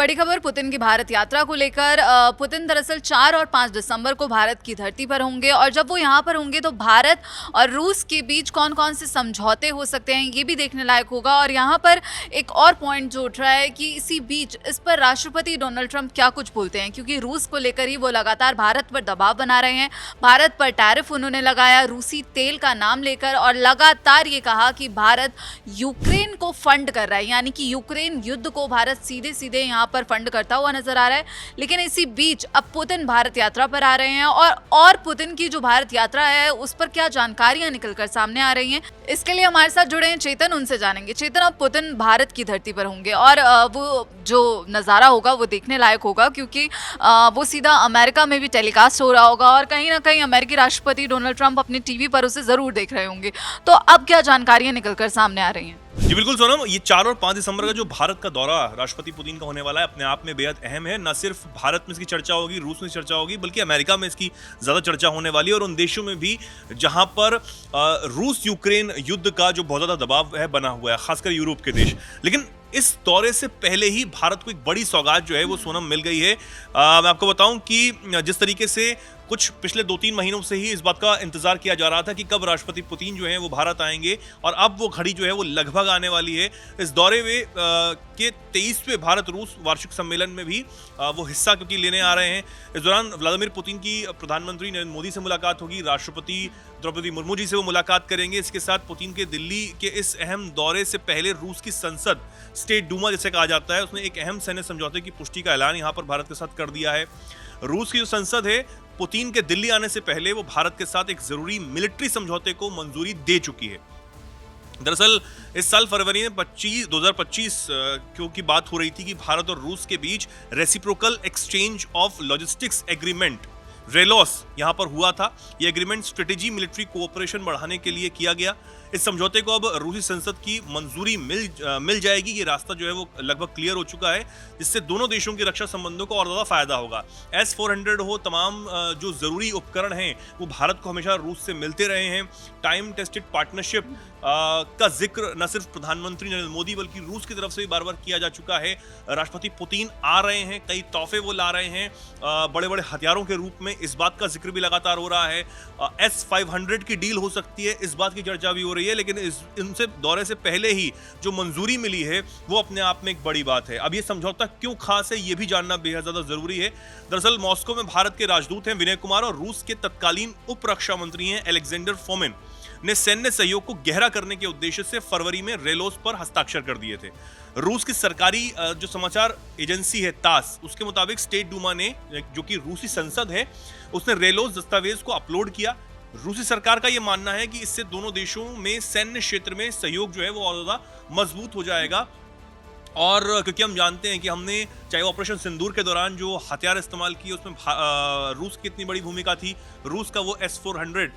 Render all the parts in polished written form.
बड़ी खबर पुतिन की भारत यात्रा को लेकर। पुतिन दरअसल 4 और 5 दिसंबर को भारत की धरती पर होंगे और जब वो यहाँ पर होंगे तो भारत और रूस के बीच कौन कौन से समझौते हो सकते हैं ये भी देखने लायक होगा। और यहाँ पर एक और पॉइंट जो उठ रहा है कि इसी बीच इस पर राष्ट्रपति डोनाल्ड ट्रंप क्या कुछ बोलते हैं, क्योंकि रूस को लेकर ही वो लगातार भारत पर दबाव बना रहे हैं। भारत पर टैरिफ उन्होंने लगाया रूसी तेल का नाम लेकर और लगातार ये कहा कि भारत यूक्रेन को फंड कर रहा है, यानी कि यूक्रेन युद्ध को भारत सीधे सीधे यहाँ पर फंड करता हुआ नजर आ रहा है। लेकिन इसी बीच अब पुतिन भारत यात्रा पर आ रहे हैं और पुतिन की जो भारत यात्रा है उस पर क्या जानकारियां निकलकर सामने आ रही हैं, इसके लिए हमारे साथ जुड़े हैं चेतन, उनसे जानेंगे। चेतन, अब पुतिन भारत की धरती पर होंगे और वो जो नज़ारा होगा वो देखने लायक होगा, क्योंकि वो सीधा अमेरिका में भी टेलीकास्ट हो रहा होगा और कहीं ना कहीं अमेरिकी राष्ट्रपति डोनाल्ड ट्रंप अपनी टीवी पर उसे जरूर देख रहे होंगे। तो अब क्या जानकारियां निकलकर सामने आ रही हैं? जी बिल्कुल सोनम, ये 4 और 5 दिसंबर का जो भारत का दौरा राष्ट्रपति पुतिन का होने वाला है अपने आप में बेहद अहम है। न सिर्फ भारत में इसकी चर्चा होगी, रूस में चर्चा होगी, बल्कि अमेरिका में इसकी ज्यादा चर्चा होने वाली है और उन देशों में भी जहां पर रूस यूक्रेन युद्ध का जो बहुत ज्यादा दबाव है बना हुआ है, खासकर यूरोप के देश। लेकिन इस दौरे से पहले ही भारत को एक बड़ी सौगात जो है वो सोनम मिल गई है। मैं आपको बताऊं कि जिस तरीके से कुछ पिछले 2-3 महीनों से ही इस बात का इंतजार किया जा रहा था कि कब राष्ट्रपति पुतिन जो है वो भारत आएंगे और अब वो घड़ी जो है वो लगभग आने वाली है। इस दौरे में के 23वें भारत रूस वार्षिक सम्मेलन में भी वो हिस्सा क्योंकि लेने आ रहे हैं। इस दौरान व्लादिमीर पुतिन की प्रधानमंत्री नरेंद्र मोदी से मुलाकात होगी, राष्ट्रपति द्रौपदी मुर्मू जी से वो मुलाकात करेंगे। इसके साथ पुतिन के दिल्ली के इस अहम दौरे से पहले रूस की संसद, स्टेट डूमा जिसे कहा जाता है, उसने एक अहम सैन्य समझौते की पुष्टि का ऐलान यहाँ पर भारत के साथ कर दिया है। रूस की जो संसद है पुतिन के दिल्ली आने से पहले वो भारत के साथ एक जरूरी मिलिट्री समझौते को मंजूरी दे चुकी है। दरअसल इस साल फरवरी में 2025 की बात हो रही थी कि भारत और रूस के बीच reciprocal exchange of logistics agreement RELOS यहां पर हुआ था। यह एग्रीमेंट स्ट्रेटेजी मिलिट्री कोऑपरेशन बढ़ाने के लिए किया गया। इस समझौते को अब रूसी संसद की मंजूरी मिल जाएगी। ये रास्ता जो है वो लगभग क्लियर हो चुका है, जिससे दोनों देशों की रक्षा संबंधों को और ज्यादा फायदा होगा। S-400 हो, तमाम जो जरूरी उपकरण हैं वो भारत को हमेशा रूस से मिलते रहे हैं। टाइम टेस्टेड पार्टनरशिप का जिक्र न सिर्फ प्रधानमंत्री नरेंद्र मोदी बल्कि रूस की तरफ से भी बार बार किया जा चुका है। राष्ट्रपति पुतिन आ रहे हैं, कई तोहफे वो ला रहे हैं बड़े बड़े हथियारों के रूप में, इस बात का जिक्र भी लगातार हो रहा है। S-500 की डील हो सकती है, इस बात की चर्चा भी हो रही है। लेकिन इनसे दौरे से पहले ही जो मंजूरी मिली है वो अपने आप में एक बड़ी बात है। अब ये समझौता क्यों खास है ये भी जानना बेहद ज्यादा जरूरी है। दरअसल मॉस्को में भारत के राजदूत हैं विनय कुमार और रूस के तत्कालीन उप रक्षा मंत्री हैं अलेक्जेंडर फोमिन ने सैन्य सहयोग को गहरा करने के उद्देश्य से फरवरी में रेलोस पर हस्ताक्षर कर दिए थे। रूस की सरकारी जो समाचार एजेंसी है तास, उसके मुताबिक स्टेट डूमा ने, जो कि रूसी संसद है, उसने रेलोस दस्तावेज को अपलोड किया। रूसी सरकार का यह मानना है कि इससे दोनों देशों में सैन्य क्षेत्र में सहयोग जो है वो और ज्यादा मजबूत हो जाएगा। और क्योंकि हम जानते हैं कि हमने चाहे ऑपरेशन सिंदूर के दौरान जो हथियार इस्तेमाल किए उसमें रूस की इतनी बड़ी भूमिका थी। रूस का वो S-400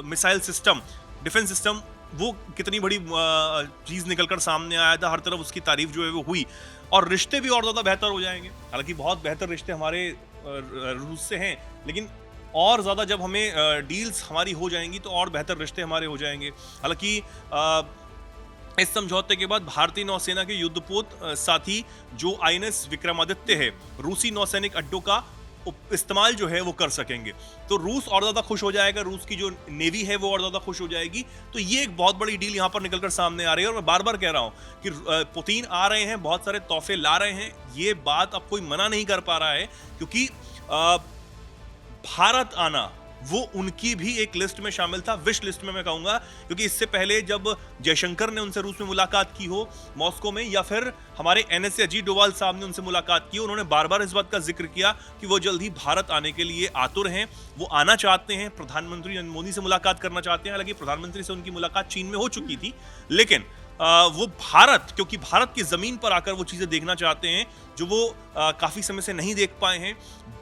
missile system, defence system, वो कितनी बड़ी चीज़ निकलकर सामने आया था। हर तरफ उसकी तारीफ जो है वो हुई और रिश्ते भी और ज़्यादा बेहतर हो जाएंगे। हालांकि बहुत बेहतर रिश्ते हमारे रूस से हैं, लेकिन और ज़्यादा जब हमें डील्स हमारी हो जाएंगी तो और बेहतर रिश्ते हमारे हो जाएंगे। हालांकि इस समझौते के बाद भारतीय नौसेना के युद्धपोत साथी जो INS विक्रमादित्य है, रूसी नौसैनिक अड्डों का इस्तेमाल जो है वो कर सकेंगे। तो रूस और ज्यादा खुश हो जाएगा, रूस की जो नेवी है वो और ज्यादा खुश हो जाएगी। तो ये एक बहुत बड़ी डील यहाँ पर निकलकर सामने आ रही है। और मैं बार बार कह रहा हूँ कि पुतिन आ रहे हैं, बहुत सारे तोहफे ला रहे हैं, ये बात अब कोई मना नहीं कर पा रहा है, क्योंकि भारत आना वो उनकी भी एक लिस्ट में शामिल था, विश लिस्ट में मैं कहूंगा। क्योंकि इससे पहले जब जयशंकर ने उनसे रूस में मुलाकात की हो मॉस्को में, या फिर हमारे NSA अजीत डोभाल साहब ने उनसे मुलाकात की, उन्होंने बार बार इस बात का जिक्र किया कि वो जल्द ही भारत आने के लिए आतुर हैं, वो आना चाहते हैं, प्रधानमंत्री नरेंद्र मोदी से मुलाकात करना चाहते हैं। हालांकि प्रधानमंत्री से उनकी मुलाकात चीन में हो चुकी थी, लेकिन वो भारत, क्योंकि भारत की जमीन पर आकर वो चीजें देखना चाहते हैं जो वो काफी समय से नहीं देख पाए हैं।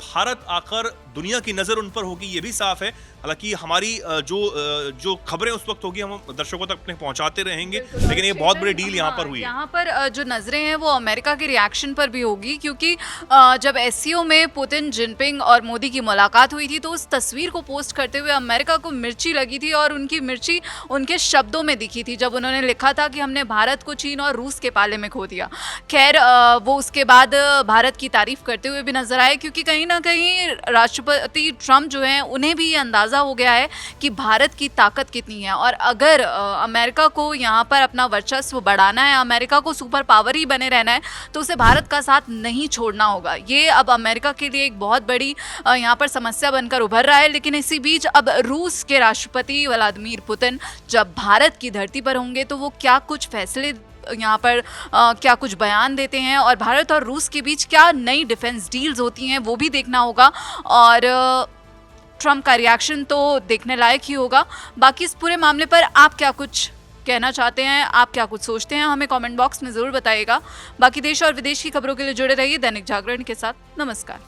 भारत आकर दुनिया की नजर उन पर होगी, ये भी साफ है। हालांकि हमारी जो खबरें उस वक्त होगी हम दर्शकों तक अपने पहुंचाते रहेंगे, लेकिन ये बहुत बड़ी डील यहाँ पर हुई है। यहाँ पर जो नजरें हैं वो अमेरिका के रिएक्शन पर भी होगी, क्योंकि जब एससीओ में पुतिन, जिनपिंग और मोदी की मुलाकात हुई थी तो उस तस्वीर को पोस्ट करते हुए अमेरिका को मिर्ची लगी थी, और उनकी मिर्ची उनके शब्दों में दिखी थी जब उन्होंने लिखा था कि हमने भारत को चीन और रूस के पाले में खो दिया। खैर वो उसके बाद भारत की तारीफ करते हुए भी नजर आए, क्योंकि कहीं ना कहीं राष्ट्रपति ट्रंप जो हैं उन्हें भी ये अंदाज़ा हो गया है कि भारत की ताकत कितनी है, और अगर अमेरिका को यहाँ पर अपना वर्चस्व बढ़ाना है, अमेरिका को सुपर पावर ही बने रहना है, तो उसे भारत का साथ नहीं छोड़ना होगा। ये अब अमेरिका के लिए एक बहुत बड़ी यहाँ पर समस्या बनकर उभर रहा है। लेकिन इसी बीच अब रूस के राष्ट्रपति व्लादिमीर पुतिन जब भारत की धरती पर होंगे तो वो क्या कुछ फैसले यहाँ पर क्या कुछ बयान देते हैं, और भारत और रूस के बीच क्या नई डिफेंस डील्स होती हैं वो भी देखना होगा, और ट्रंप का रिएक्शन तो देखने लायक ही होगा। बाकी इस पूरे मामले पर आप क्या कुछ कहना चाहते हैं, आप क्या कुछ सोचते हैं, हमें कमेंट बॉक्स में ज़रूर बताइएगा। बाकी देश और विदेश की खबरों के लिए जुड़े रहिए दैनिक जागरण के साथ। नमस्कार।